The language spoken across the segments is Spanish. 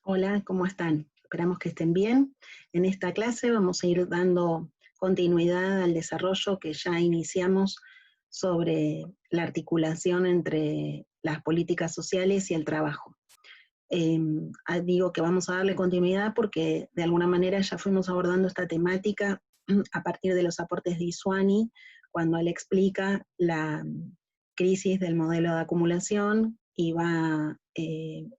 Hola, ¿cómo están? Esperamos que estén bien. En esta clase vamos a ir dando continuidad al desarrollo que ya iniciamos sobre la articulación entre las políticas sociales y el trabajo. Digo que vamos a darle continuidad porque de alguna manera ya fuimos abordando esta temática a partir de los aportes de Isuani, cuando él explica la crisis del modelo de acumulación y va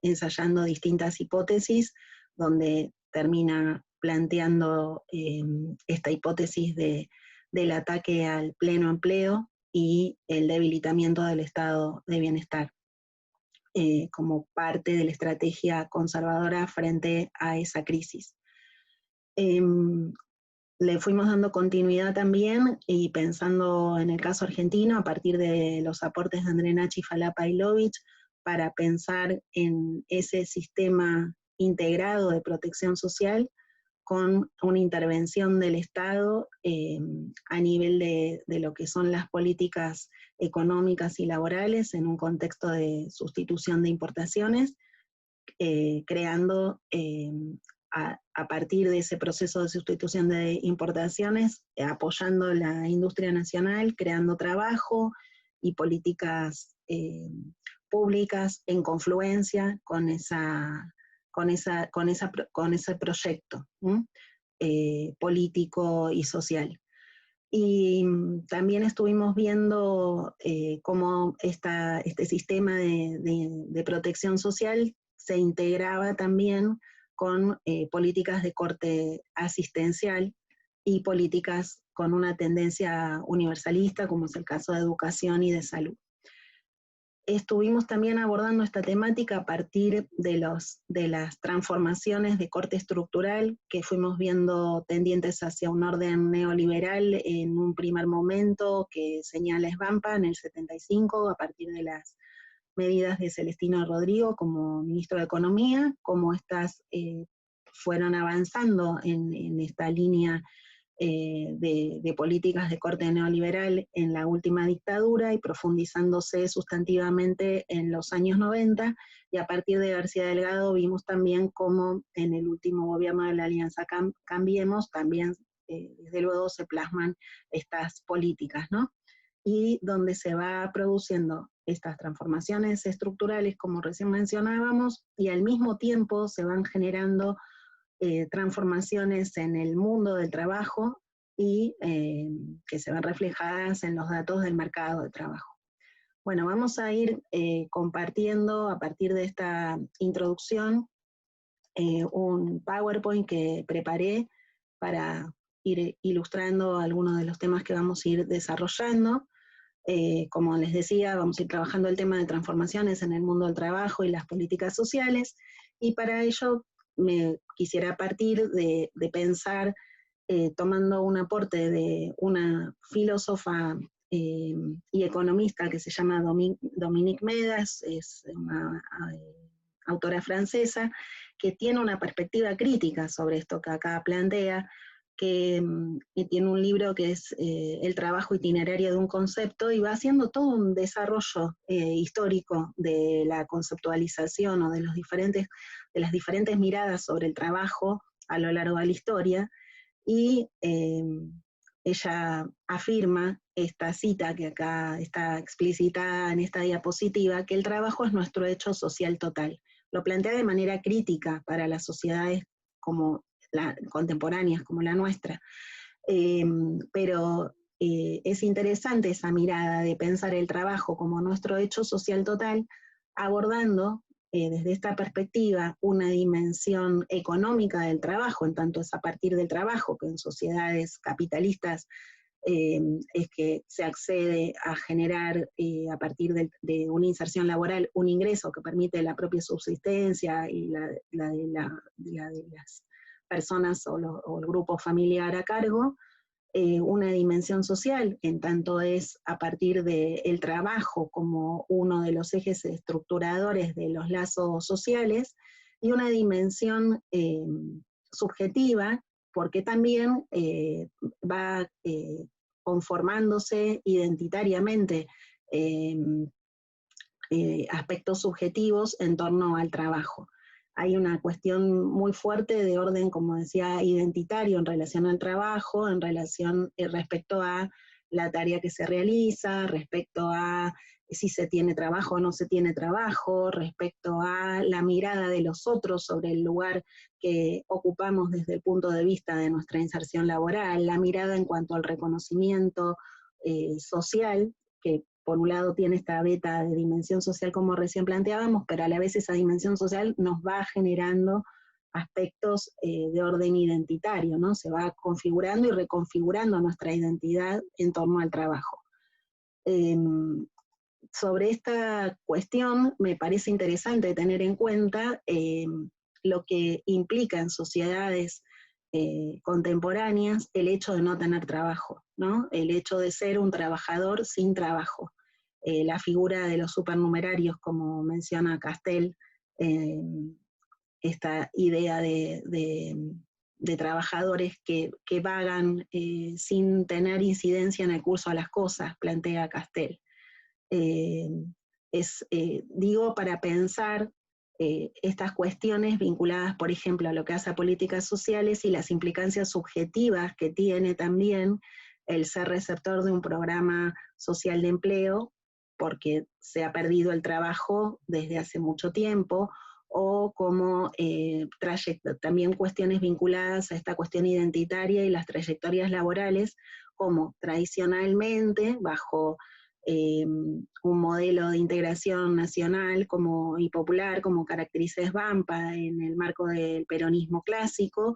ensayando distintas hipótesis, donde termina planteando esta hipótesis del ataque al pleno empleo y el debilitamiento del estado de bienestar como parte de la estrategia conservadora frente a esa crisis. Le fuimos dando continuidad también y pensando en el caso argentino a partir de los aportes de André Nachi, Falapa y Lovich para pensar en ese sistema integrado de protección social con una intervención del Estado a nivel de lo que son las políticas económicas y laborales en un contexto de sustitución de importaciones, creando a partir de ese proceso de sustitución de importaciones, apoyando la industria nacional, creando trabajo y políticas públicas en confluencia con ese proyecto político y social. Y también estuvimos viendo cómo este sistema de protección social se integraba también con políticas de corte asistencial y políticas con una tendencia universalista, como es el caso de educación y de salud. Estuvimos también abordando esta temática a partir de las transformaciones de corte estructural que fuimos viendo tendientes hacia un orden neoliberal en un primer momento que señala Svampa en el 75 a partir de las medidas de Celestino Rodrigo como ministro de Economía, como estas fueron avanzando en esta línea de políticas de corte neoliberal en la última dictadura y profundizándose sustantivamente en los años 90, y a partir de García Delgado vimos también cómo en el último gobierno de la Alianza Cambiemos también desde luego se plasman estas políticas, ¿no? Y donde se va produciendo estas transformaciones estructurales, como recién mencionábamos, y al mismo tiempo se van generando transformaciones en el mundo del trabajo y que se ven reflejadas en los datos del mercado de trabajo. Bueno, vamos a ir compartiendo a partir de esta introducción un PowerPoint que preparé para ir ilustrando algunos de los temas que vamos a ir desarrollando. Como les decía, vamos a ir trabajando el tema de transformaciones en el mundo del trabajo y las políticas sociales, y para ello me quisiera partir de pensar, tomando un aporte de una filósofa y economista que se llama Dominique Medas, es una autora francesa, que tiene una perspectiva crítica sobre esto que acá plantea, que tiene un libro que es El trabajo itinerario de un concepto, y va haciendo todo un desarrollo histórico de la conceptualización o de las diferentes miradas sobre el trabajo a lo largo de la historia, y ella afirma esta cita que acá está explicitada en esta diapositiva, que el trabajo es nuestro hecho social total. Lo plantea de manera crítica para las sociedades contemporáneas como la nuestra, pero es interesante esa mirada de pensar el trabajo como nuestro hecho social total, abordando desde esta perspectiva una dimensión económica del trabajo, en tanto es a partir del trabajo que en sociedades capitalistas es que se accede a generar a partir de una inserción laboral un ingreso que permite la propia subsistencia y la de las personas o el grupo familiar a cargo, una dimensión social, en tanto es a partir del trabajo como uno de los ejes estructuradores de los lazos sociales, y una dimensión subjetiva, porque también va conformándose identitariamente aspectos subjetivos en torno al trabajo. hay una cuestión muy fuerte de orden, como decía, identitario en relación al trabajo, en relación respecto a la tarea que se realiza, respecto a si se tiene trabajo o no se tiene trabajo, respecto a la mirada de los otros sobre el lugar que ocupamos desde el punto de vista de nuestra inserción laboral, la mirada en cuanto al reconocimiento social, que por un lado tiene esta beta de dimensión social como recién planteábamos, pero a la vez esa dimensión social nos va generando aspectos de orden identitario, ¿no? Se va configurando y reconfigurando nuestra identidad en torno al trabajo. Sobre esta cuestión me parece interesante tener en cuenta lo que implica en sociedades contemporáneas el hecho de no tener trabajo, ¿no? El hecho de ser un trabajador sin trabajo. La figura de los supernumerarios, como menciona Castel, esta idea de trabajadores que vagan sin tener incidencia en el curso de las cosas, plantea Castel. Digo, para pensar estas cuestiones vinculadas, por ejemplo, a lo que hace a políticas sociales y las implicancias subjetivas que tiene también el ser receptor de un programa social de empleo, porque se ha perdido el trabajo desde hace mucho tiempo, o como también cuestiones vinculadas a esta cuestión identitaria y las trayectorias laborales, como tradicionalmente, bajo un modelo de integración nacional y popular, como caracteriza Svampa en el marco del peronismo clásico,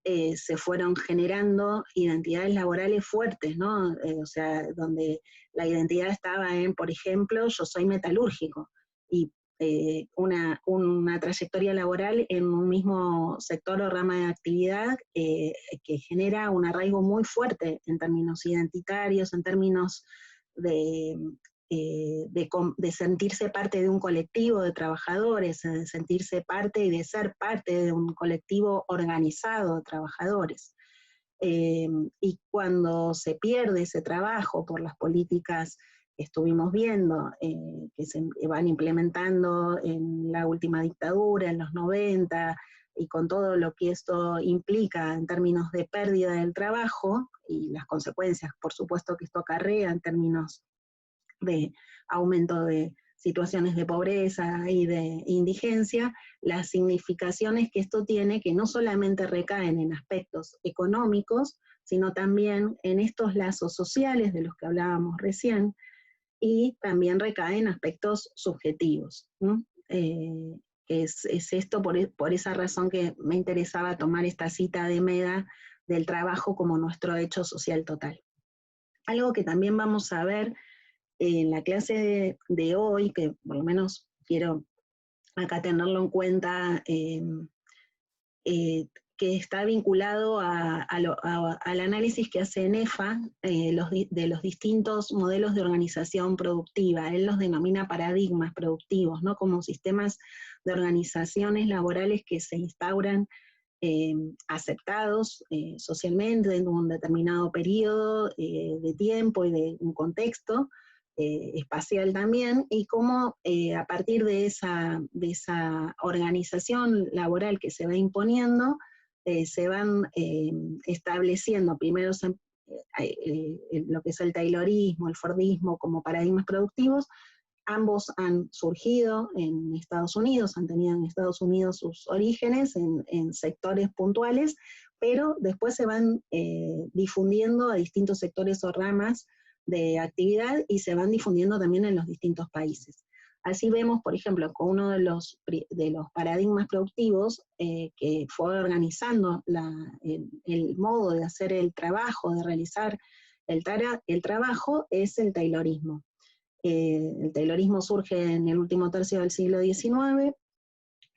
se fueron generando identidades laborales fuertes, ¿no? O sea, donde la identidad estaba en, por ejemplo, yo soy metalúrgico, y una trayectoria laboral en un mismo sector o rama de actividad que genera un arraigo muy fuerte en términos identitarios, en términos de sentirse parte de un colectivo de trabajadores, de sentirse parte y de ser parte de un colectivo organizado de trabajadores. Y cuando se pierde ese trabajo por las políticas que estuvimos viendo, que se van implementando en la última dictadura, en los 90, y con todo lo que esto implica en términos de pérdida del trabajo, y las consecuencias, por supuesto, que esto acarrea en términos de aumento de situaciones de pobreza y de indigencia, las significaciones que esto tiene, que no solamente recaen en aspectos económicos, sino también en estos lazos sociales de los que hablábamos recién, y también recaen en aspectos subjetivos, ¿no? Es esto por esa razón que me interesaba tomar esta cita de Meda del trabajo como nuestro hecho social total. Algo que también vamos a ver en la clase de hoy, que por lo menos quiero acá tenerlo en cuenta, que está vinculado al análisis que hace NEFA de los distintos modelos de organización productiva. Él los denomina paradigmas productivos, ¿no? Como sistemas de organizaciones laborales que se instauran aceptados socialmente en un determinado periodo de tiempo y de un contexto espacial también, y cómo a partir de esa organización laboral que se va imponiendo, se van estableciendo primero lo que es el taylorismo, el fordismo como paradigmas productivos. Ambos han surgido en Estados Unidos, han tenido en Estados Unidos sus orígenes en sectores puntuales, pero después se van difundiendo a distintos sectores o ramas de actividad y se van difundiendo también en los distintos países. Así vemos, por ejemplo, con uno de los paradigmas productivos que fue organizando el modo de hacer el trabajo, de realizar el trabajo, es el taylorismo. El taylorismo surge en el último tercio del siglo XIX,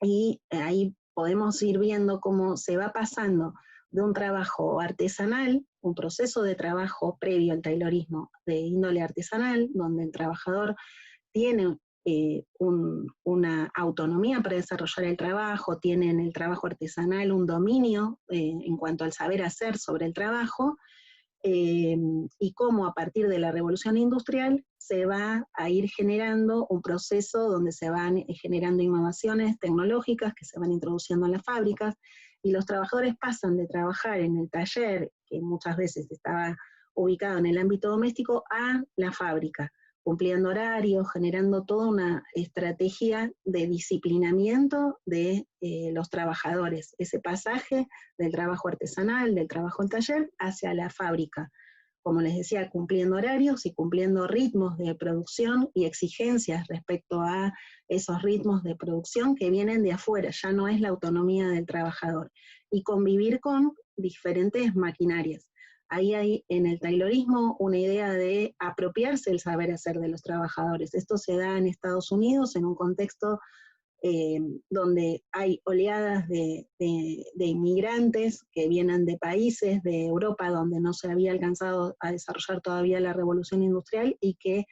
y ahí podemos ir viendo cómo se va pasando de un trabajo artesanal, un proceso de trabajo previo al taylorismo de índole artesanal, donde el trabajador tiene una autonomía para desarrollar el trabajo, tiene en el trabajo artesanal un dominio en cuanto al saber hacer sobre el trabajo, y cómo a partir de la revolución industrial se va a ir generando un proceso donde se van generando innovaciones tecnológicas que se van introduciendo en las fábricas, y los trabajadores pasan de trabajar en el taller, que muchas veces estaba ubicado en el ámbito doméstico, a la fábrica, cumpliendo horarios, generando toda una estrategia de disciplinamiento de los trabajadores, ese pasaje del trabajo artesanal, del trabajo en taller, hacia la fábrica. Como les decía, cumpliendo horarios y cumpliendo ritmos de producción y exigencias respecto a esos ritmos de producción que vienen de afuera, ya no es la autonomía del trabajador, y convivir con diferentes maquinarias. Ahí hay en el taylorismo una idea de apropiarse el saber hacer de los trabajadores. Esto se da en Estados Unidos en un contexto donde hay oleadas de inmigrantes que vienen de países de Europa donde no se había alcanzado a desarrollar todavía la revolución industrial y que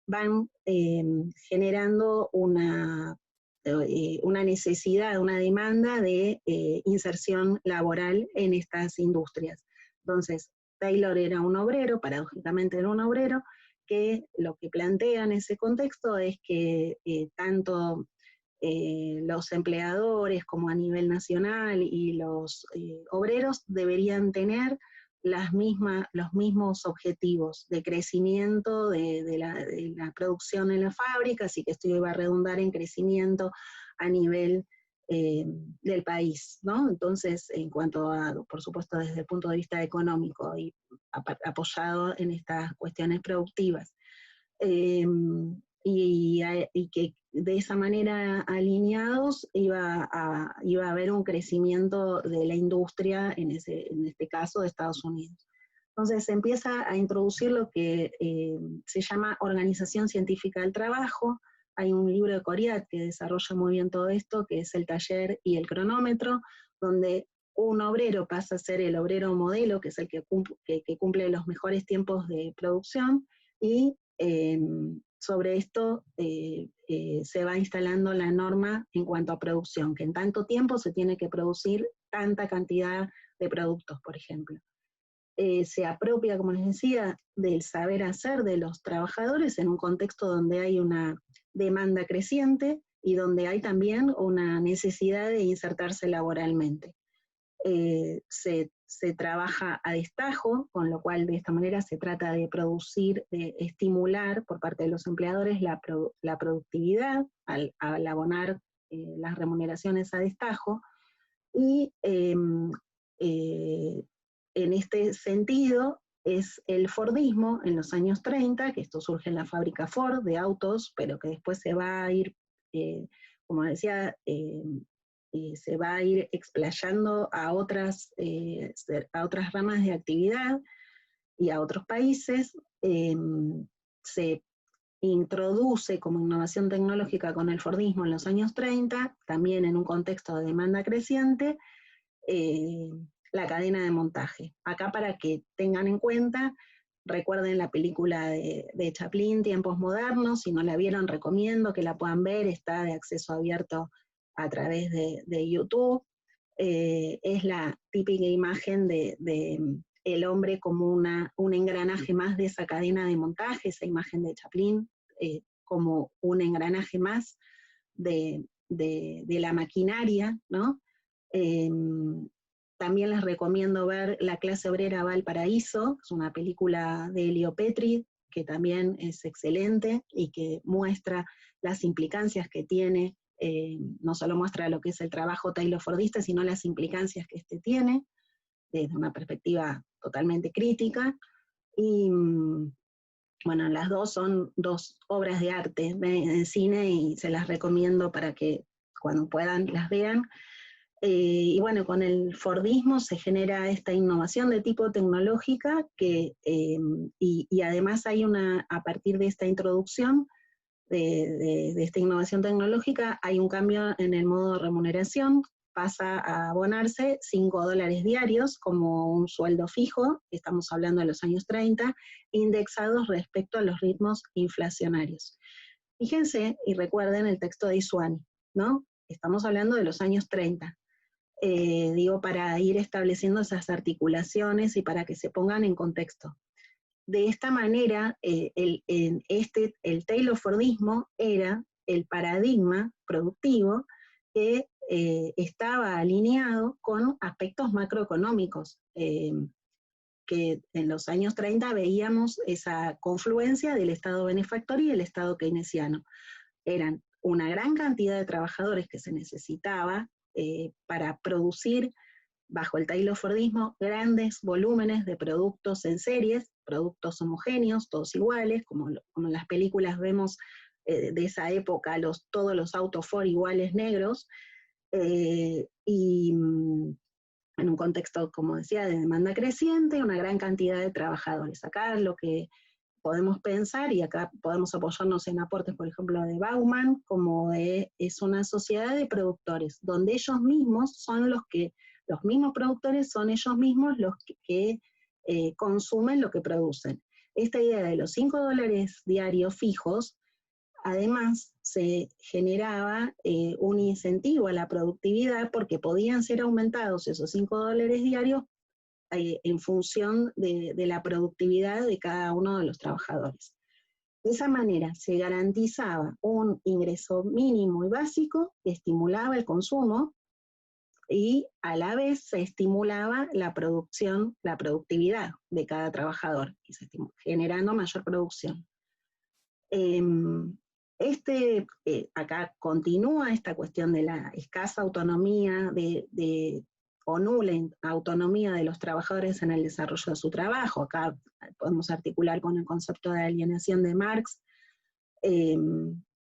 van generando una necesidad, una demanda de inserción laboral en estas industrias. Entonces, Taylor era un obrero, paradójicamente era un obrero, que lo que plantea en ese contexto es que tanto los empleadores como a nivel nacional y los obreros deberían tener los mismos objetivos de crecimiento de la producción en las fábricas, y que esto iba a redundar en crecimiento a nivel del país, ¿no? Entonces, en cuanto a, por supuesto, desde el punto de vista económico y apoyado en estas cuestiones productivas. Y que de esa manera alineados iba a haber un crecimiento de la industria, en este caso de Estados Unidos. Entonces se empieza a introducir lo que se llama Organización Científica del Trabajo. Hay un libro de Coriat que desarrolla muy bien todo esto, que es El taller y el cronómetro, donde un obrero pasa a ser el obrero modelo, que es el que cumple los mejores tiempos de producción, y sobre esto se va instalando la norma en cuanto a producción, que en tanto tiempo se tiene que producir tanta cantidad de productos, por ejemplo. Se apropia, como les decía, del saber hacer de los trabajadores en un contexto donde hay una demanda creciente y donde hay también una necesidad de insertarse laboralmente. Se trabaja a destajo, con lo cual de esta manera se trata de producir, de estimular por parte de los empleadores la productividad al abonar las remuneraciones a destajo, y en este sentido es el Fordismo en los años 30, que esto surge en la fábrica Ford de autos, pero que después se va a ir, como decía, se va a ir explayando a otras ramas de actividad y a otros países. Se introduce como innovación tecnológica con el Fordismo en los años 30, también en un contexto de demanda creciente, la cadena de montaje. Acá, para que tengan en cuenta, recuerden la película de Chaplin, Tiempos Modernos. Si no la vieron, recomiendo que la puedan ver, está de acceso abierto a través de YouTube. Es la típica imagen de el hombre como un engranaje más de esa cadena de montaje, esa imagen de Chaplin, como un engranaje más de la maquinaria, ¿no? También les recomiendo ver La clase obrera va al paraíso, es una película de Elio Petri, que también es excelente y que muestra las implicancias que tiene, no solo muestra lo que es el trabajo taylor-fordista, sino las implicancias que este tiene, desde una perspectiva totalmente crítica. Y bueno, las dos son dos obras de arte en cine, y se las recomiendo para que cuando puedan las vean. Y bueno, con el Fordismo se genera esta innovación de tipo tecnológica y además hay a partir de esta introducción de esta innovación tecnológica, hay un cambio en el modo de remuneración, pasa a abonarse $5 diarios como un sueldo fijo, estamos hablando de los años 30, indexados respecto a los ritmos inflacionarios. Fíjense y recuerden el texto de Isuani, ¿no? Estamos hablando de los años 30. digo, para ir estableciendo esas articulaciones y para que se pongan en contexto. De esta manera, el Taylor-Fordismo era el paradigma productivo que estaba alineado con aspectos macroeconómicos, que en los años 30 veíamos esa confluencia del Estado benefactor y el Estado keynesiano. Eran una gran cantidad de trabajadores que se necesitaba para producir, bajo el Taylor-Fordismo, grandes volúmenes de productos en series, productos homogéneos, todos iguales, como en las películas vemos de esa época, todos los autos Ford iguales negros, y en un contexto, como decía, de demanda creciente, una gran cantidad de trabajadores. Acá lo que podemos pensar, y acá podemos apoyarnos en aportes, por ejemplo, de Bauman, como es una sociedad de productores, donde ellos mismos son los mismos productores son ellos mismos los que consumen lo que producen. Esta idea de los $5 diarios fijos, además se generaba un incentivo a la productividad porque podían ser aumentados esos $5 diarios en función de la productividad de cada uno de los trabajadores. De esa manera se garantizaba un ingreso mínimo y básico que estimulaba el consumo y a la vez se estimulaba la producción, la productividad de cada trabajador, y generando mayor producción. Acá continúa esta cuestión de la escasa autonomía o nula autonomía de los trabajadores en el desarrollo de su trabajo. Acá podemos articular con el concepto de alienación de Marx,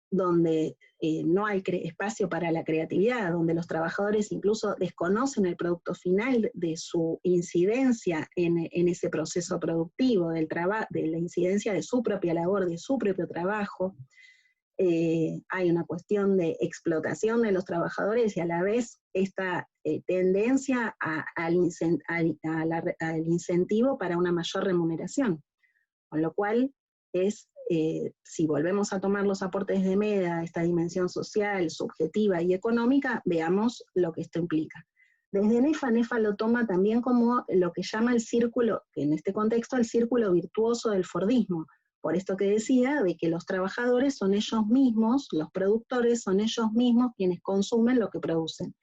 donde no hay espacio para la creatividad, donde los trabajadores incluso desconocen el producto final de su incidencia en ese proceso productivo, de la incidencia de su propia labor, de su propio trabajo. Hay una cuestión de explotación de los trabajadores y a la vez esta tendencia al incentivo para una mayor remuneración. Con lo cual, si volvemos a tomar los aportes de Meda, esta dimensión social, subjetiva y económica, veamos lo que esto implica. Desde Nefa lo toma también como lo que llama el círculo, que en este contexto el círculo virtuoso del Fordismo, por esto que decía, de que los trabajadores son ellos mismos, los productores son ellos mismos quienes consumen lo que producen.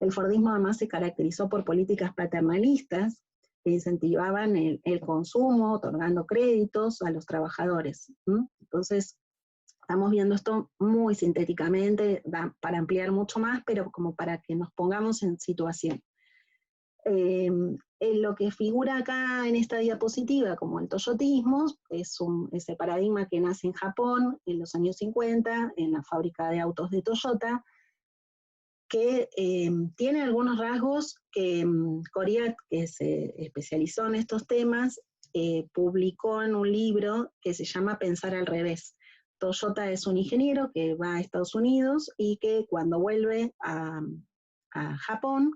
El Fordismo además se caracterizó por políticas paternalistas que incentivaban el consumo, otorgando créditos a los trabajadores. Entonces, estamos viendo esto muy sintéticamente, para ampliar mucho más, pero como para que nos pongamos en situación. Lo que figura acá en esta diapositiva como el toyotismo es ese paradigma que nace en Japón en los años 50, en la fábrica de autos de Toyota, que tiene algunos rasgos que Coria, que se especializó en estos temas, publicó en un libro que se llama Pensar al revés. Toyota es un ingeniero que va a Estados Unidos y que cuando vuelve a Japón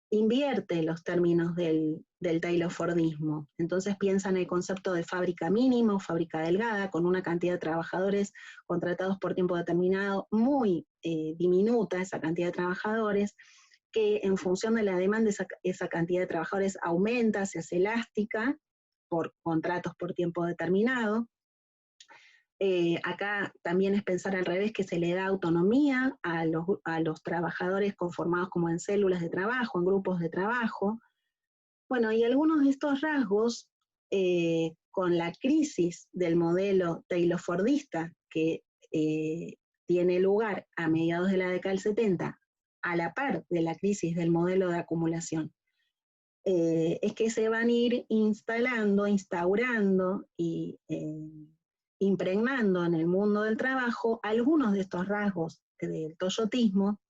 invierte los términos del Taylor-Fordismo. Entonces piensa en el concepto de fábrica mínima o fábrica delgada, con una cantidad de trabajadores contratados por tiempo determinado muy diminuta, esa cantidad de trabajadores, que en función de la demanda esa cantidad de trabajadores aumenta, se hace elástica por contratos por tiempo determinado. Acá también es pensar al revés, que se le da autonomía a los trabajadores conformados como en células de trabajo, en grupos de trabajo. Bueno, y algunos de estos rasgos, con la crisis del modelo Taylor-Fordista, que tiene lugar a mediados de la década del 70, a la par de la crisis del modelo de acumulación, es que se van a ir instaurando y impregnando en el mundo del trabajo algunos de estos rasgos del toyotismo,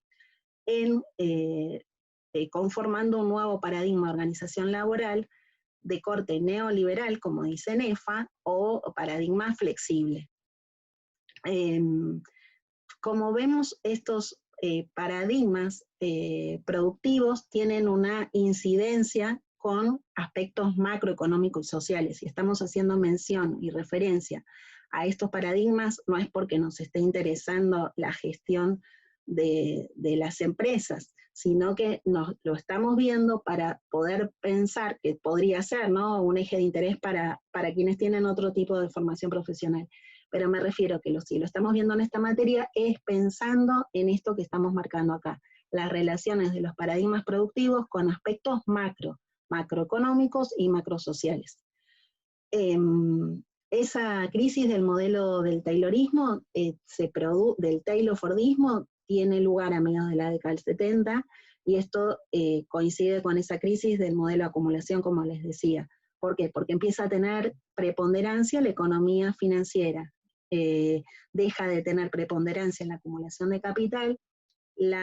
conformando un nuevo paradigma de organización laboral de corte neoliberal, como dice Nefa, o paradigma flexible. Como vemos, estos paradigmas productivos tienen una incidencia con aspectos macroeconómicos y sociales, y estamos haciendo mención y referencia a estos paradigmas no es porque nos esté interesando la gestión de las empresas, sino que lo estamos viendo para poder pensar que podría ser, ¿no?, un eje de interés para quienes tienen otro tipo de formación profesional. Pero me refiero que si lo estamos viendo en esta materia es pensando en esto que estamos marcando acá, las relaciones de los paradigmas productivos con aspectos macroeconómicos y macrosociales. Esa crisis del modelo del taylorismo, del taylorfordismo, tiene lugar a mediados de la década del 70, y esto coincide con esa crisis del modelo de acumulación, como les decía. ¿Por qué? Porque empieza a tener preponderancia la economía financiera, deja de tener preponderancia en la acumulación de capital el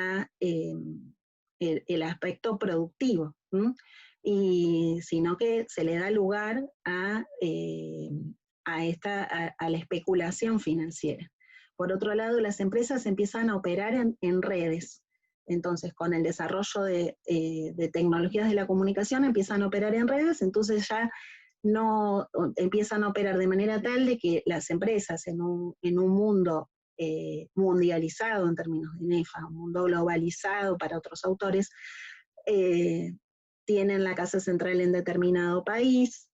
aspecto productivo, y sino que se le da lugar a la especulación financiera. Por otro lado, las empresas empiezan a operar en redes. Entonces, con el desarrollo de tecnologías de la comunicación, empiezan a operar en redes, entonces ya no empiezan a operar de manera tal de que las empresas en un mundo mundializado en términos de NEFA, un mundo globalizado para otros autores, tienen la casa central en determinado país,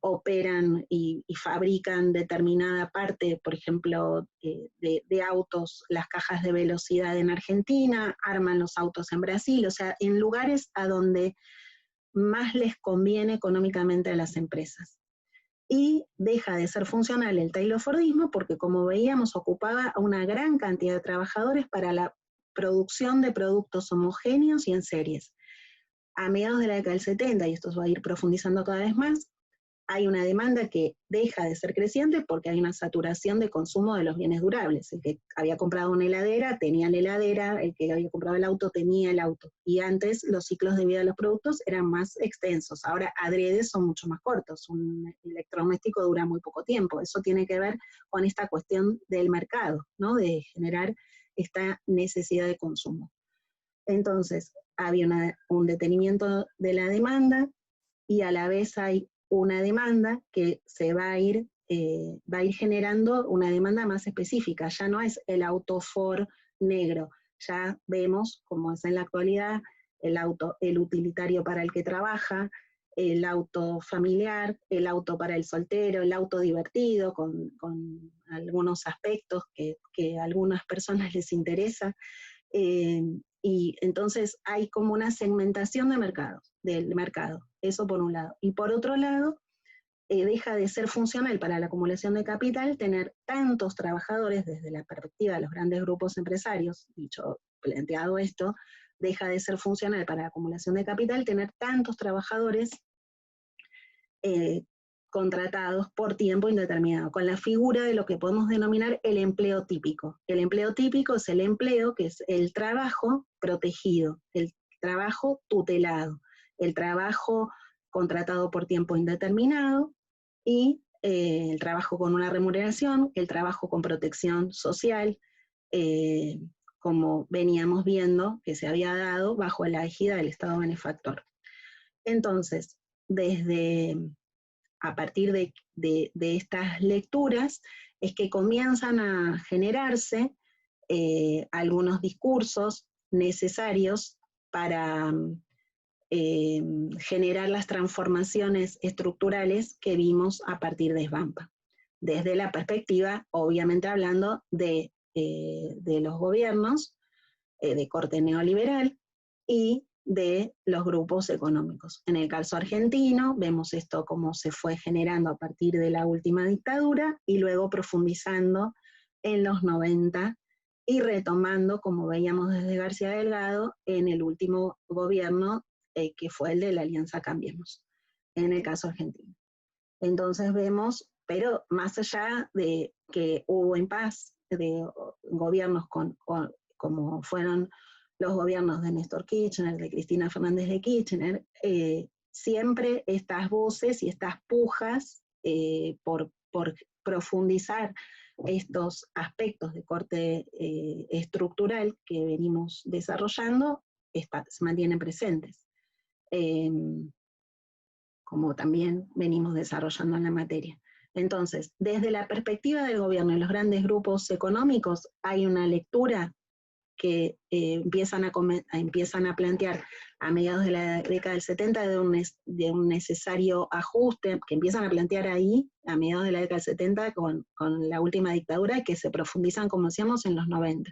operan y fabrican determinada parte, por ejemplo, de autos, las cajas de velocidad en Argentina, arman los autos en Brasil, o sea, en lugares a donde más les conviene económicamente a las empresas. Y deja de ser funcional el taylorfordismo porque, como veíamos, ocupaba a una gran cantidad de trabajadores para la producción de productos homogéneos y en series. A mediados de la década del 70, y esto se va a ir profundizando cada vez más, hay una demanda que deja de ser creciente porque hay una saturación de consumo de los bienes durables. El que había comprado una heladera tenía la heladera, el que había comprado el auto tenía el auto. Y antes los ciclos de vida de los productos eran más extensos. Ahora adrede son mucho más cortos. Un electrodoméstico dura muy poco tiempo. Eso tiene que ver con esta cuestión del mercado, ¿no?, de generar esta necesidad de consumo. Entonces, había un detenimiento de la demanda y a la vez hay una demanda que se va a ir generando una demanda más específica. Ya no es el auto Ford negro, ya vemos, como es en la actualidad, el utilitario para el que trabaja, el auto familiar, el auto para el soltero, el auto divertido, con algunos aspectos que a algunas personas les interesa. Y entonces hay como una segmentación del mercado, eso por un lado. Y por otro lado, deja de ser funcional para la acumulación de capital tener tantos trabajadores desde la perspectiva de los grandes grupos empresarios, planteado esto, deja de ser funcional para la acumulación de capital tener tantos trabajadores contratados por tiempo indeterminado, con la figura de lo que podemos denominar el empleo típico. El empleo típico es el empleo que es el trabajo protegido, el trabajo tutelado, el trabajo contratado por tiempo indeterminado y el trabajo con una remuneración, el trabajo con protección social, como veníamos viendo que se había dado bajo la égida del Estado benefactor. Entonces, a partir de estas lecturas, es que comienzan a generarse algunos discursos necesarios para generar las transformaciones estructurales que vimos a partir de Svampa. Desde la perspectiva, obviamente hablando de los gobiernos de corte neoliberal y de los grupos económicos. En el caso argentino, vemos esto como se fue generando a partir de la última dictadura y luego profundizando en los 90 y retomando, como veíamos desde García Delgado, en el último gobierno que fue el de la Alianza Cambiemos, en el caso argentino. Entonces vemos, pero más allá de que hubo impas de gobiernos como fueron los gobiernos de Néstor Kirchner, de Cristina Fernández de Kirchner, siempre estas voces y estas pujas por profundizar estos aspectos de corte estructural que venimos desarrollando se mantienen presentes, como también venimos desarrollando en la materia. Entonces, desde la perspectiva del gobierno y los grandes grupos económicos, hay una lectura que empiezan a plantear a mediados de la década del 70 de un necesario ajuste, que empiezan a plantear ahí, a mediados de la década del 70, con la última dictadura, y que se profundizan, como decíamos, en los 90.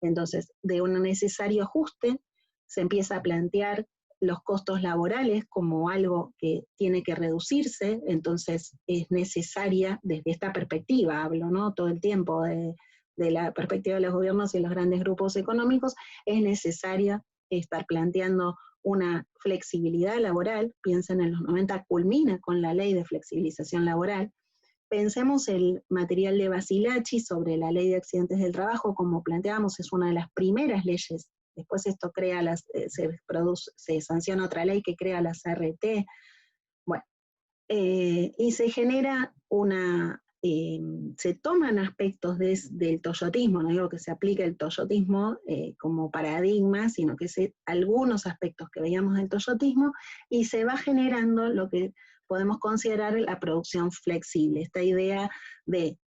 Entonces, de un necesario ajuste, se empieza a plantear los costos laborales como algo que tiene que reducirse, entonces es necesaria, desde esta perspectiva, hablo, ¿no?, todo el tiempo de la perspectiva de los gobiernos y los grandes grupos económicos, es necesaria estar planteando una flexibilidad laboral. Piensen, en los 90 culmina con la ley de flexibilización laboral. Pensemos el material de Basilacci sobre la ley de accidentes del trabajo, como planteábamos, es una de las primeras leyes. Después esto crea se sanciona otra ley que crea las CRT. Bueno, y se genera se toman aspectos del toyotismo, no digo que se aplique el toyotismo como paradigma, sino que algunos aspectos que veíamos del toyotismo, y se va generando lo que podemos considerar la producción flexible, esta idea de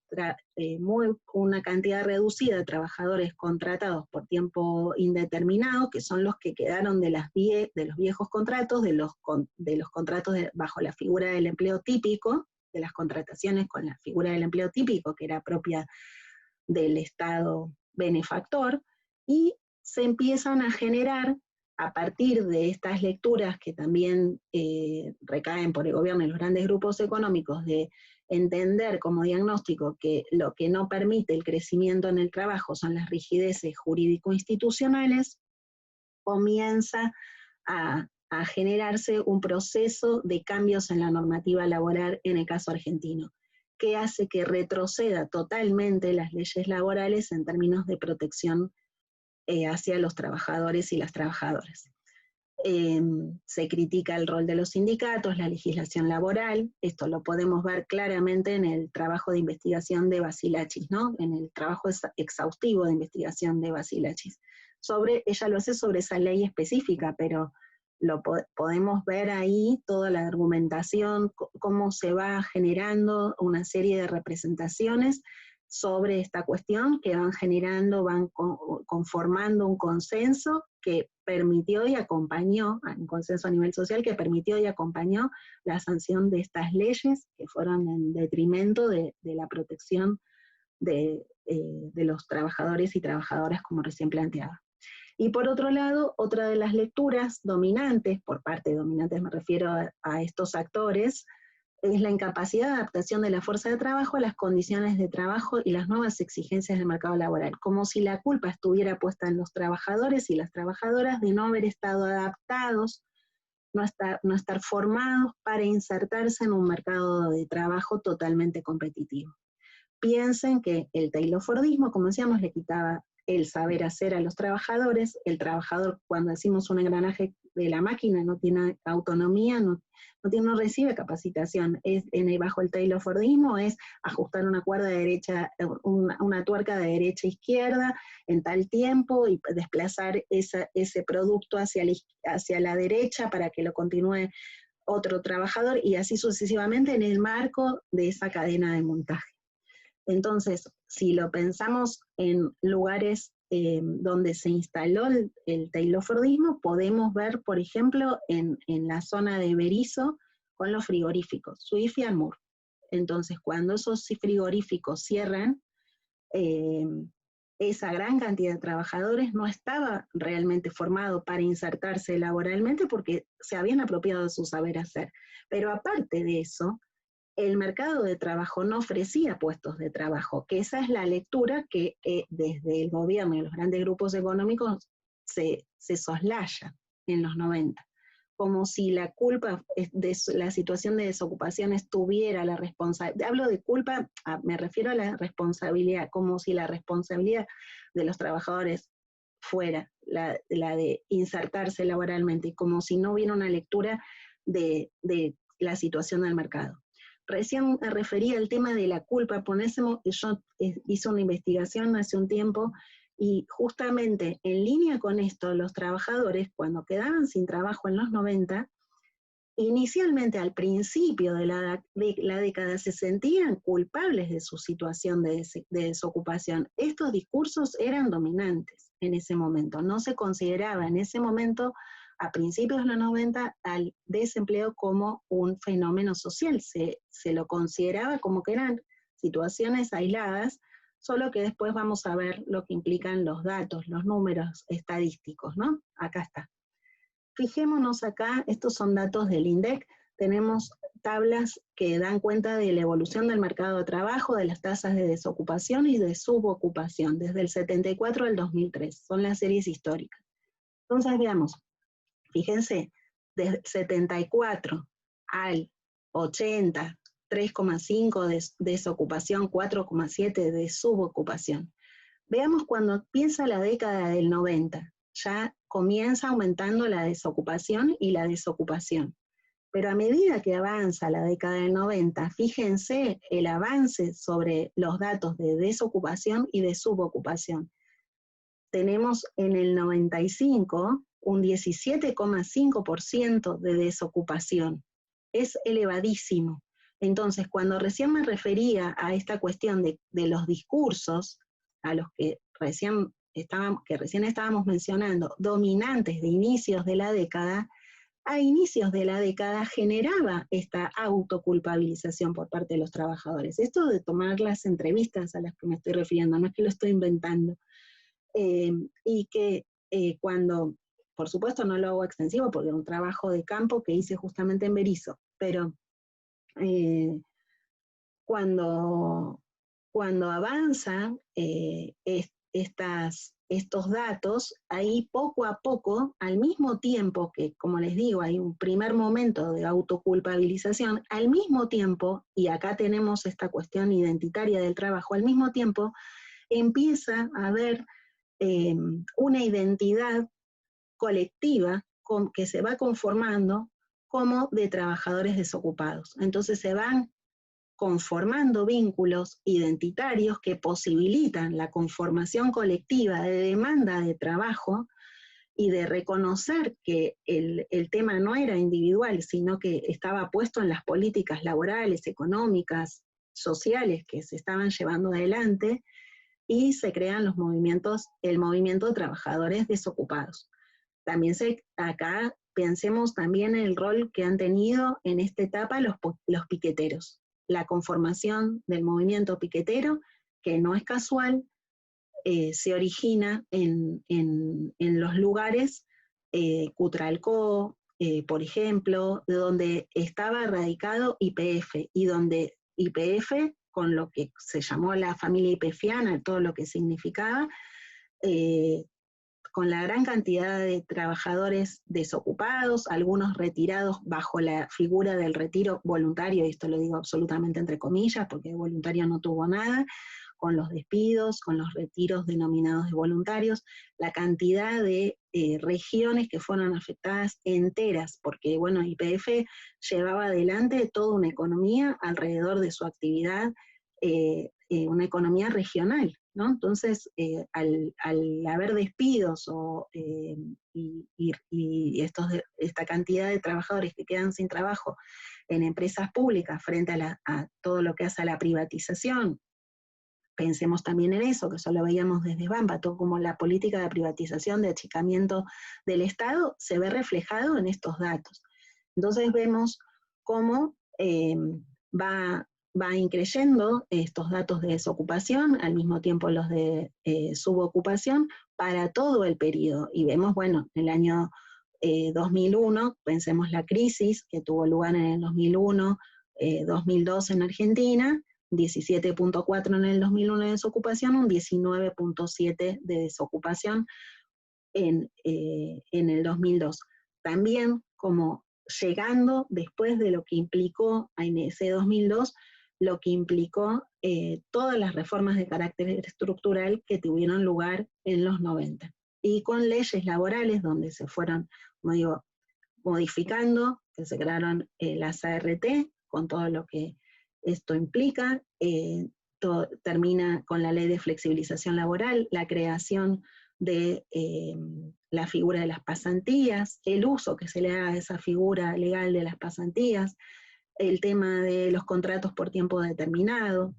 una cantidad reducida de trabajadores contratados por tiempo indeterminado, que son los que quedaron de los viejos contratos, de los contratos bajo la figura del empleo típico, de las contrataciones con la figura del empleo típico, que era propia del Estado benefactor, y se empiezan a generar, a partir de estas lecturas que también recaen por el gobierno y los grandes grupos económicos, de entender como diagnóstico que lo que no permite el crecimiento en el trabajo son las rigideces jurídico-institucionales, comienza a generarse un proceso de cambios en la normativa laboral en el caso argentino, que hace que retroceda totalmente las leyes laborales en términos de protección hacia los trabajadores y las trabajadoras. Se critica el rol de los sindicatos, la legislación laboral, esto lo podemos ver claramente en el trabajo de investigación de Basilacci, ¿no?, en el trabajo exhaustivo de investigación de Basilacci. Ella lo hace sobre esa ley específica, pero podemos ver ahí toda la argumentación, cómo se va generando una serie de representaciones sobre esta cuestión que van conformando un consenso que permitió y acompañó, un consenso a nivel social que permitió y acompañó la sanción de estas leyes que fueron en detrimento de la protección de los trabajadores y trabajadoras, como recién planteaba. Y por otro lado, otra de las lecturas dominantes, me refiero a estos actores, es la incapacidad de adaptación de la fuerza de trabajo a las condiciones de trabajo y las nuevas exigencias del mercado laboral, como si la culpa estuviera puesta en los trabajadores y las trabajadoras de no haber estado adaptados, no estar formados para insertarse en un mercado de trabajo totalmente competitivo. Piensen que el taylorfordismo, como decíamos, le quitaba el saber hacer a los trabajadores. El trabajador, cuando decimos un engranaje de la máquina, no tiene autonomía, no recibe capacitación. Bajo el taylorfordismo es ajustar una cuerda de derecha, una tuerca de derecha a izquierda en tal tiempo y desplazar ese producto hacia la derecha para que lo continúe otro trabajador, y así sucesivamente en el marco de esa cadena de montaje. Entonces, si lo pensamos en lugares donde se instaló el taylorfordismo, podemos ver, por ejemplo, en la zona de Berisso, con los frigoríficos, Swift y Amur. Entonces, cuando esos frigoríficos cierran, esa gran cantidad de trabajadores no estaba realmente formado para insertarse laboralmente porque se habían apropiado de su saber hacer. Pero aparte de eso, el mercado de trabajo no ofrecía puestos de trabajo, que esa es la lectura que desde el gobierno y los grandes grupos económicos se soslaya en los 90, como si la culpa de la situación de desocupación estuviera la responsabilidad. Hablo de culpa, me refiero a la responsabilidad, como si la responsabilidad de los trabajadores fuera la de insertarse laboralmente, y como si no hubiera una lectura de la situación del mercado. Recién me refería al tema de la culpa. Yo hice una investigación hace un tiempo y justamente en línea con esto, los trabajadores, cuando quedaban sin trabajo en los 90, inicialmente al principio de la década se sentían culpables de su situación de desocupación. Estos discursos eran dominantes. en ese momento. No se consideraba en ese momento, a principios de los 90, al desempleo como un fenómeno social. Se lo consideraba como que eran situaciones aisladas, solo que después vamos a ver lo que implican los datos, los números estadísticos, ¿no? Acá está. Fijémonos acá, estos son datos del INDEC, tenemos tablas que dan cuenta de la evolución del mercado de trabajo, de las tasas de desocupación y de subocupación, desde el 74 al 2003, son las series históricas. Entonces veamos, fíjense, desde 74 al 80, 3,5 de desocupación, 4,7 de subocupación. Veamos cuando empieza la década del 90, ya comienza aumentando la desocupación y la desocupación. Pero a medida que avanza la década del 90, fíjense el avance sobre los datos de desocupación y de subocupación. Tenemos en el 95 un 17,5% de desocupación. Es elevadísimo. Entonces, cuando recién me refería a esta cuestión de los discursos, a los que recién estábamos mencionando, dominantes de inicios de la década, a inicios de la década generaba esta autoculpabilización por parte de los trabajadores. Esto de tomar las entrevistas a las que me estoy refiriendo, no es que lo estoy inventando. Y que cuando, por supuesto no lo hago extensivo porque es un trabajo de campo que hice justamente en Berisso, pero cuando avanzan estos datos, ahí poco a poco, al mismo tiempo que, como les digo, hay un primer momento de autoculpabilización, al mismo tiempo, y acá tenemos esta cuestión identitaria del trabajo, al mismo tiempo empieza a haber una identidad colectiva que se va conformando como de trabajadores desocupados. Entonces se van conformando vínculos identitarios que posibilitan la conformación colectiva de demanda de trabajo y de reconocer que el tema no era individual, sino que estaba puesto en las políticas laborales, económicas, sociales que se estaban llevando adelante, y se crean los movimientos, el movimiento de trabajadores desocupados. También acá pensemos también en el rol que han tenido en esta etapa los piqueteros. La conformación del movimiento piquetero, que no es casual, se origina en los lugares, Cutralcó, por ejemplo, de donde estaba radicado YPF, y donde YPF, con lo que se llamó la familia YPFiana, todo lo que significaba, con la gran cantidad de trabajadores desocupados, algunos retirados bajo la figura del retiro voluntario, y esto lo digo absolutamente entre comillas, porque voluntario no tuvo nada, con los despidos, con los retiros denominados de voluntarios, la cantidad de regiones que fueron afectadas enteras, porque bueno, YPF llevaba adelante toda una economía alrededor de su actividad, una economía regional, ¿no? Entonces, al haber despidos y esta cantidad de trabajadores que quedan sin trabajo en empresas públicas frente a todo lo que hace a la privatización, pensemos también en eso, que eso lo veíamos desde Bampa, todo como la política de privatización, de achicamiento del Estado, se ve reflejado en estos datos. Entonces vemos cómo va increyendo estos datos de desocupación, al mismo tiempo los de subocupación, para todo el periodo. Y vemos, bueno, en el año 2001, pensemos la crisis que tuvo lugar en el 2001, 2002 en Argentina, 17,4 en el 2001 de desocupación, un 19,7 de desocupación en el 2002. También como llegando después de lo que implicó en ese 2002, lo que implicó todas las reformas de carácter estructural que tuvieron lugar en los 90. Y con leyes laborales donde se fueron, como digo, modificando, que se crearon las ART, con todo lo que esto implica, termina con la ley de flexibilización laboral, la creación de la figura de las pasantías, el uso que se le da a esa figura legal de las pasantías, el tema de los contratos por tiempo determinado,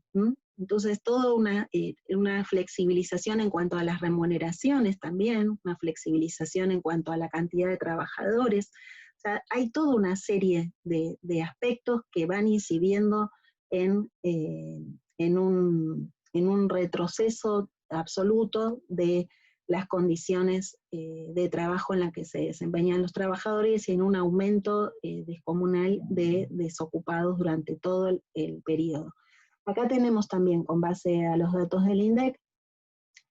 Entonces, toda una flexibilización en cuanto a las remuneraciones también, una flexibilización en cuanto a la cantidad de trabajadores. O sea, hay toda una serie de aspectos que van incidiendo en un retroceso absoluto de las condiciones de trabajo en las que se desempeñan los trabajadores y en un aumento descomunal de desocupados durante todo el periodo. Acá tenemos también, con base a los datos del INDEC,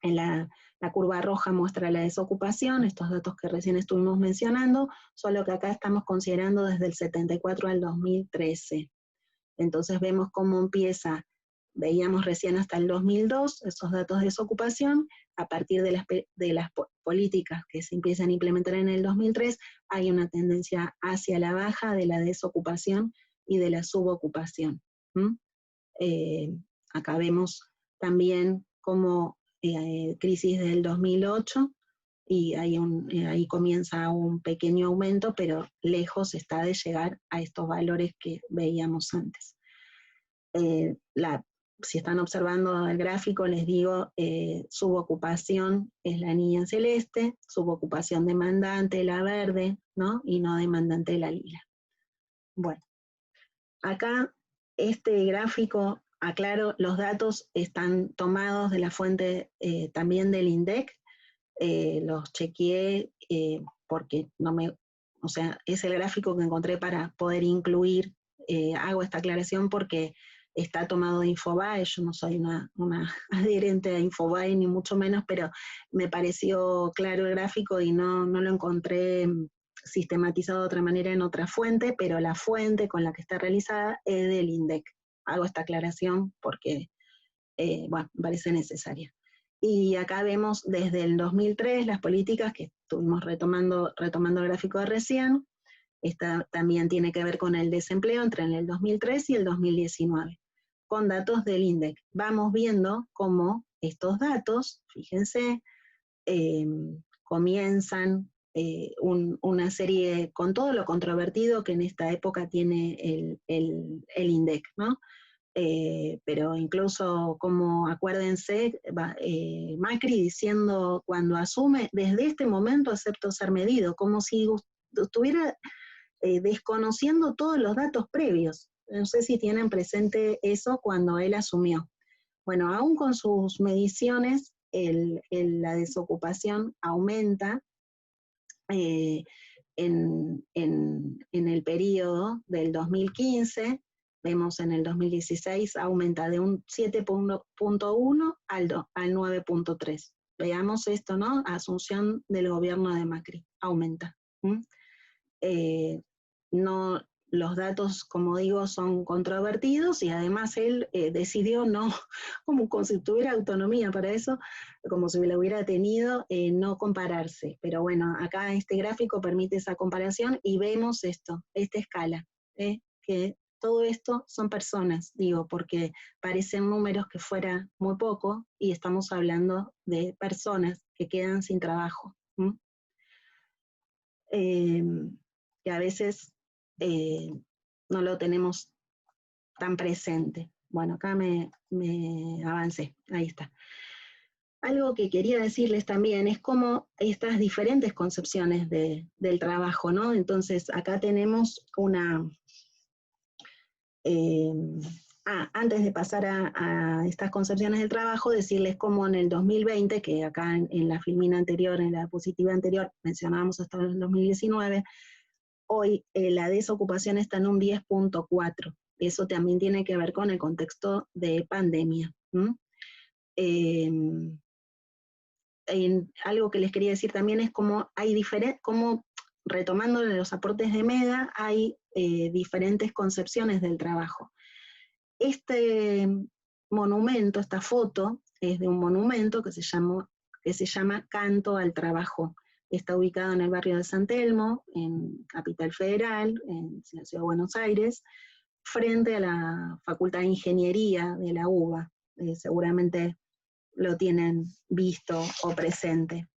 en la curva roja muestra la desocupación, estos datos que recién estuvimos mencionando, solo que acá estamos considerando desde el 74 al 2013. Entonces vemos cómo empieza, veíamos recién hasta el 2002 esos datos de desocupación, a partir de las políticas que se empiezan a implementar en el 2003, hay una tendencia hacia la baja de la desocupación y de la subocupación. Acá vemos también como crisis del 2008, y ahí comienza un pequeño aumento, pero lejos está de llegar a estos valores que veíamos antes. Si están observando el gráfico, les digo, subocupación es la línea celeste, subocupación demandante, la verde, ¿no? Y no demandante, la lila. Bueno, acá este gráfico, aclaro, los datos están tomados de la fuente también del INDEC, los chequeé porque o sea, es el gráfico que encontré para poder incluir, hago esta aclaración porque está tomado de Infobae, yo no soy una adherente a Infobae ni mucho menos, pero me pareció claro el gráfico y no lo encontré sistematizado de otra manera en otra fuente, pero la fuente con la que está realizada es del INDEC. Hago esta aclaración porque, bueno, me parece necesaria. Y acá vemos desde el 2003 las políticas que estuvimos retomando el gráfico de recién. Esta también tiene que ver con el desempleo entre el 2003 y el 2019, con datos del INDEC. Vamos viendo cómo estos datos, fíjense, comienzan una serie, con todo lo controvertido que en esta época tiene el INDEC, ¿no? Pero incluso, como acuérdense, Macri diciendo cuando asume, desde este momento acepto ser medido, como si estuviera desconociendo todos los datos previos. No sé si tienen presente eso cuando él asumió. Bueno, aún con sus mediciones, la desocupación aumenta en el periodo del 2015, vemos en el 2016 aumenta de un 7.1 al 9.3. Veamos esto, ¿no? Asunción del gobierno de Macri, aumenta. No, los datos, como digo, son controvertidos y además él decidió no, como si tuviera autonomía para eso, como si la hubiera tenido, no compararse. Pero bueno, acá este gráfico permite esa comparación y vemos esta escala, que todo esto son personas, digo, porque parecen números que fuera muy poco y estamos hablando de personas que quedan sin trabajo. Que a veces no lo tenemos tan presente. Bueno, acá me avancé, ahí está. Algo que quería decirles también es cómo estas diferentes concepciones del trabajo, ¿no? Entonces, acá tenemos antes de pasar a estas concepciones del trabajo, decirles cómo en el 2020, que acá en la filmina anterior, en la diapositiva anterior, mencionábamos hasta el 2019, hoy la desocupación está en un 10.4. Eso también tiene que ver con el contexto de pandemia. Algo que les quería decir también es cómo retomando los aportes de MEDA, hay diferentes concepciones del trabajo. Este monumento, esta foto, es de un monumento que se llama Canto al Trabajo. Está ubicado en el barrio de San Telmo, en Capital Federal, en la ciudad de Buenos Aires, frente a la Facultad de Ingeniería de la UBA. Seguramente lo tienen visto o presente.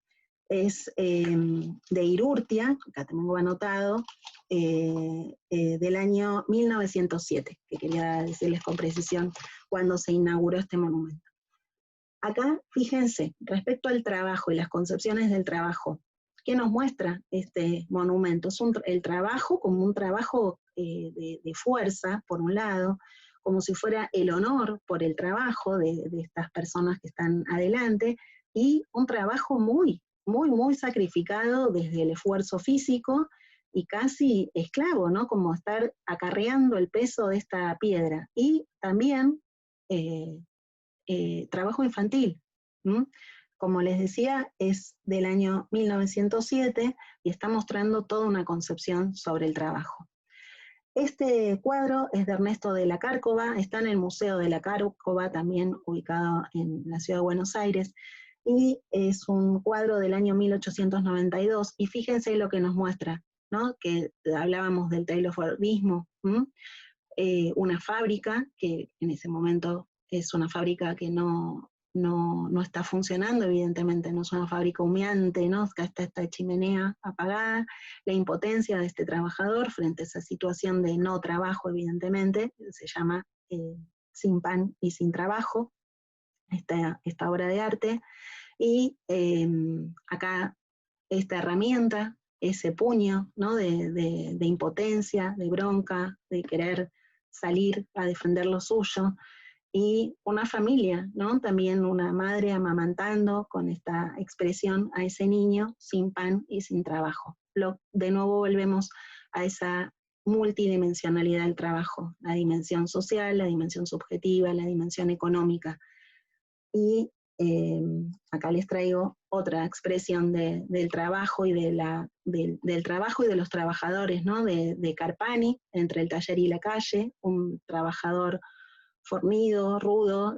es de Irurtia, acá tengo anotado, del año 1907, que quería decirles con precisión cuando se inauguró este monumento. Acá, fíjense, respecto al trabajo y las concepciones del trabajo, ¿qué nos muestra este monumento? Es el trabajo como un trabajo de fuerza, por un lado, como si fuera el honor por el trabajo de estas personas que están adelante, y un trabajo muy, muy, muy sacrificado desde el esfuerzo físico y casi esclavo, ¿no? Como estar acarreando el peso de esta piedra. Y también trabajo infantil. ¿Mm? Como les decía, es del año 1907 y está mostrando toda una concepción sobre el trabajo. Este cuadro es de Ernesto de la Cárcova, está en el Museo de la Cárcova, también ubicado en la ciudad de Buenos Aires, y es un cuadro del año 1892, y fíjense lo que nos muestra, ¿no? Que hablábamos del taylorfordismo, una fábrica que en ese momento es una fábrica que no está funcionando, evidentemente, no es una fábrica humeante, ¿no? Acá está esta chimenea apagada, la impotencia de este trabajador frente a esa situación de no trabajo, evidentemente, se llama Sin pan y sin trabajo, esta obra de arte, y acá esta herramienta, ese puño, ¿no? de impotencia, de bronca, de querer salir a defender lo suyo, y una familia, ¿no? También una madre amamantando con esta expresión a ese niño sin pan y sin trabajo. De nuevo volvemos a esa multidimensionalidad del trabajo, la dimensión social, la dimensión subjetiva, la dimensión económica. Y acá les traigo otra expresión del trabajo y del trabajo y de los trabajadores, ¿no? De Carpani, entre el taller y la calle, un trabajador fornido, rudo,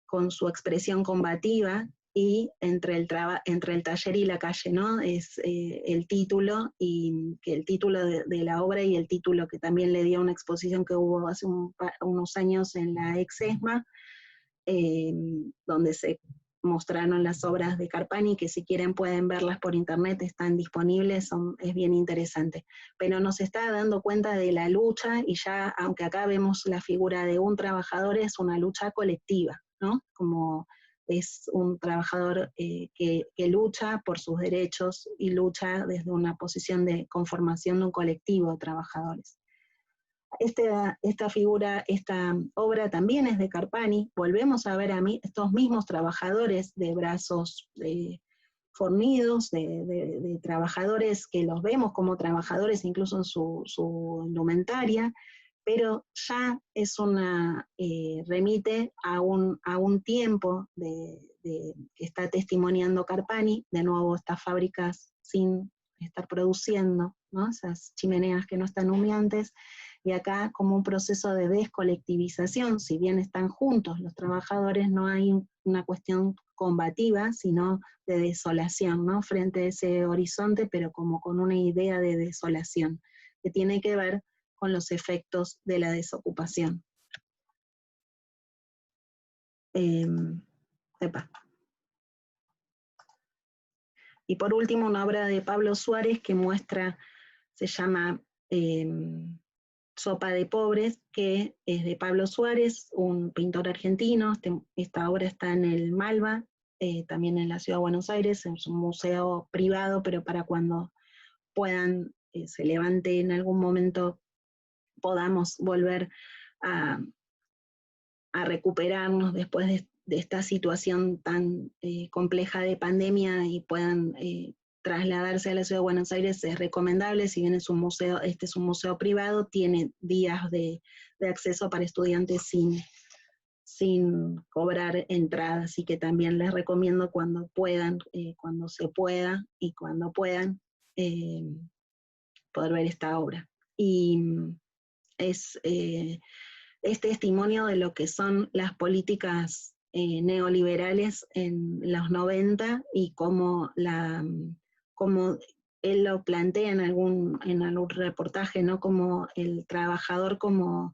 con su expresión combativa, y entre el taller y la calle, ¿no? Es el título, y que el título de la obra y el título que también le dio una exposición que hubo hace unos años en la Ex-ESMA, donde se mostraron las obras de Carpani, que si quieren pueden verlas por internet, están disponibles, es bien interesante. Pero nos está dando cuenta de la lucha, y ya, aunque acá vemos la figura de un trabajador, es una lucha colectiva, ¿no? Como es un trabajador que lucha por sus derechos y lucha desde una posición de conformación de un colectivo de trabajadores. Esta figura, esta obra también es de Carpani. Volvemos a ver estos mismos trabajadores de brazos fornidos, de trabajadores que los vemos como trabajadores incluso en su indumentaria, pero ya es remite a un tiempo que está testimoniando Carpani, de nuevo estas fábricas sin estar produciendo, ¿no? Esas chimeneas que no están humeantes, y acá como un proceso de descolectivización, si bien están juntos los trabajadores, no hay una cuestión combativa, sino de desolación, ¿no? Frente a ese horizonte, pero como con una idea de desolación, que tiene que ver con los efectos de la desocupación. Y por último, una obra de Pablo Suárez que muestra, se llama Sopa de Pobres, que es de Pablo Suárez, un pintor argentino. Esta obra está en el Malva, también en la ciudad de Buenos Aires, es un museo privado, pero para cuando puedan, se levante en algún momento, podamos volver a recuperarnos después de esta situación tan compleja de pandemia, y puedan trasladarse a la ciudad de Buenos Aires. Es recomendable, si bien es un museo, este es un museo privado, tiene días de acceso para estudiantes sin cobrar entrada, así que también les recomiendo cuando puedan, cuando se pueda y cuando puedan, poder ver esta obra. Y es testimonio de lo que son las políticas neoliberales en los 90, y cómo él lo plantea en algún reportaje, ¿no? Como el trabajador como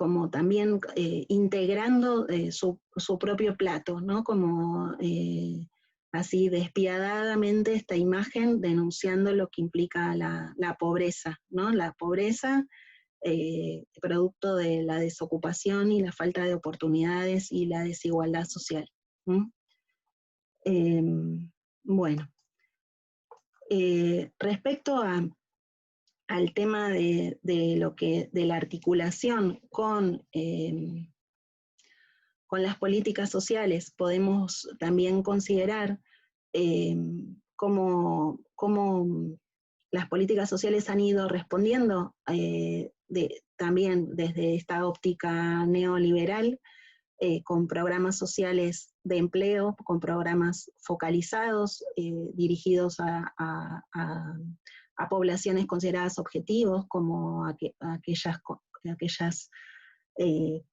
como también integrando su propio plato, ¿no? Como así despiadadamente esta imagen denunciando lo que implica la pobreza, ¿no? La pobreza producto de la desocupación y la falta de oportunidades y la desigualdad social. Eh, bueno, respecto al tema de la articulación con las políticas sociales, podemos también considerar cómo las políticas sociales han ido respondiendo también desde esta óptica neoliberal, con programas sociales de empleo, con programas focalizados, dirigidos a poblaciones consideradas objetivos, como aquellas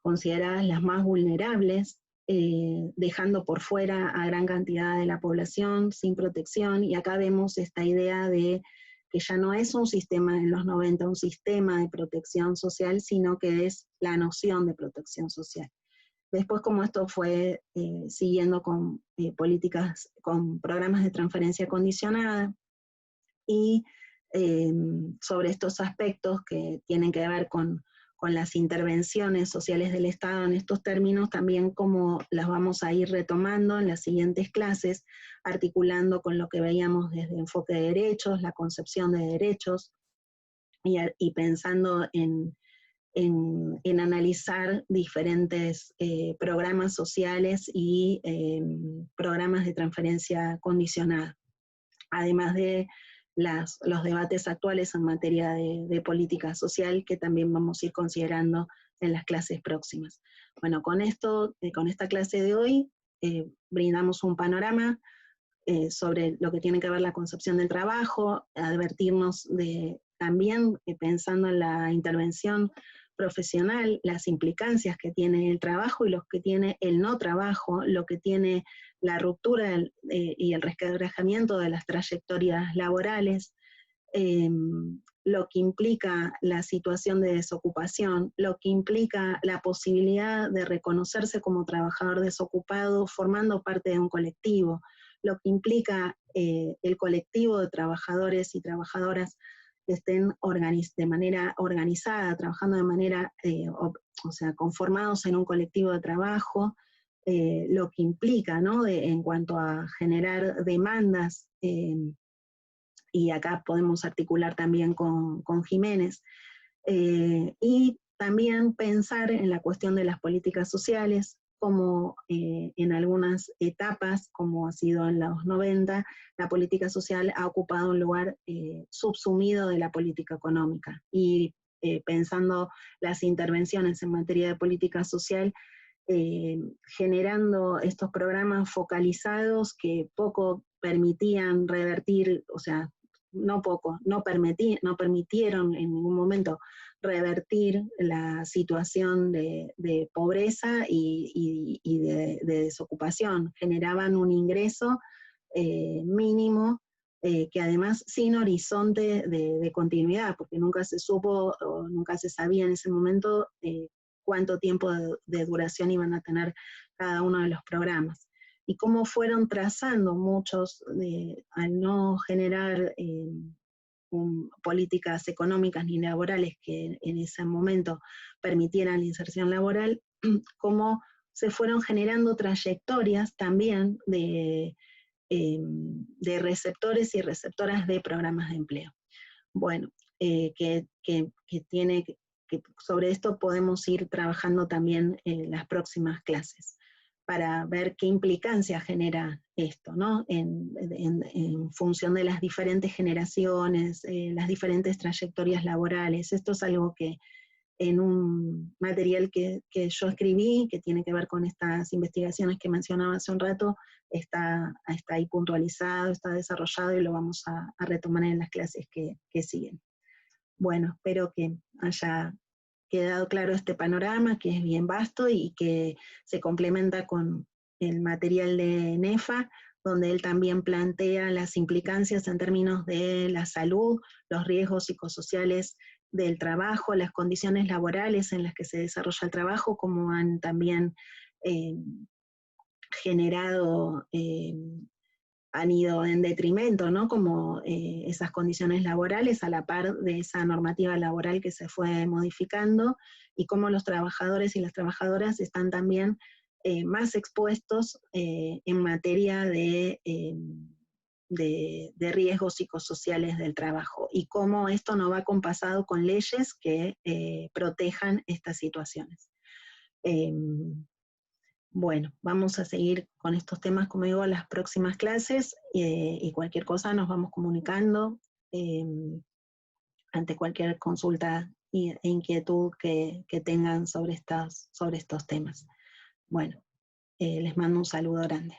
consideradas las más vulnerables, dejando por fuera a gran cantidad de la población sin protección, y acá vemos esta idea de que ya no es un sistema en los 90, un sistema de protección social, sino que es la noción de protección social. Después, como esto fue siguiendo con políticas, con programas de transferencia condicionada, y sobre estos aspectos que tienen que ver con las intervenciones sociales del Estado en estos términos, también como las vamos a ir retomando en las siguientes clases, articulando con lo que veíamos desde enfoque de derechos, la concepción de derechos, y pensando en analizar diferentes programas sociales y programas de transferencia condicionada, además de los debates actuales en materia de política social, que también vamos a ir considerando en las clases próximas. Bueno, con esta clase de hoy, brindamos un panorama sobre lo que tiene que ver la concepción del trabajo, advertirnos también pensando en la intervención profesional, las implicancias que tiene el trabajo y los que tiene el no trabajo, lo que tiene la ruptura y el resquebrajamiento de las trayectorias laborales, lo que implica la situación de desocupación, lo que implica la posibilidad de reconocerse como trabajador desocupado formando parte de un colectivo, lo que implica el colectivo de trabajadores y trabajadoras que estén de manera organizada, trabajando de manera, o sea, conformados en un colectivo de trabajo, lo que implica, ¿no? En cuanto a generar demandas, y acá podemos articular también con Jiménez, y también pensar en la cuestión de las políticas sociales, como en algunas etapas, como ha sido en los 90, la política social ha ocupado un lugar subsumido de la política económica. Y pensando las intervenciones en materia de política social, generando estos programas focalizados que poco permitían revertir, o sea, no permitieron en ningún momento revertir la situación de pobreza y de desocupación. Generaban un ingreso mínimo, que además sin horizonte de continuidad, porque nunca se supo o nunca se sabía en ese momento cuánto tiempo de duración iban a tener cada uno de los programas. Y cómo fueron trazando muchos, al no generar políticas económicas ni laborales que en ese momento permitieran la inserción laboral, cómo se fueron generando trayectorias también de receptores y receptoras de programas de empleo. Bueno, que sobre esto podemos ir trabajando también en las próximas clases, para ver qué implicancia genera esto, ¿no? En función de las diferentes generaciones, las diferentes trayectorias laborales. Esto es algo que en un material que yo escribí, que tiene que ver con estas investigaciones que mencionaba hace un rato, está ahí puntualizado, está desarrollado, y lo vamos a retomar en las clases que siguen. Bueno, espero que haya quedado claro este panorama, que es bien vasto y que se complementa con el material de NEFA, donde él también plantea las implicancias en términos de la salud, los riesgos psicosociales del trabajo, las condiciones laborales en las que se desarrolla el trabajo, como han también generado, han ido en detrimento, ¿no? Como esas condiciones laborales a la par de esa normativa laboral que se fue modificando, y cómo los trabajadores y las trabajadoras están también más expuestos en materia de riesgos psicosociales del trabajo, y cómo esto no va compasado con leyes que protejan estas situaciones. Bueno, vamos a seguir con estos temas, como digo, en las próximas clases, y cualquier cosa nos vamos comunicando ante cualquier consulta e inquietud que tengan sobre estos temas. Bueno, les mando un saludo grande.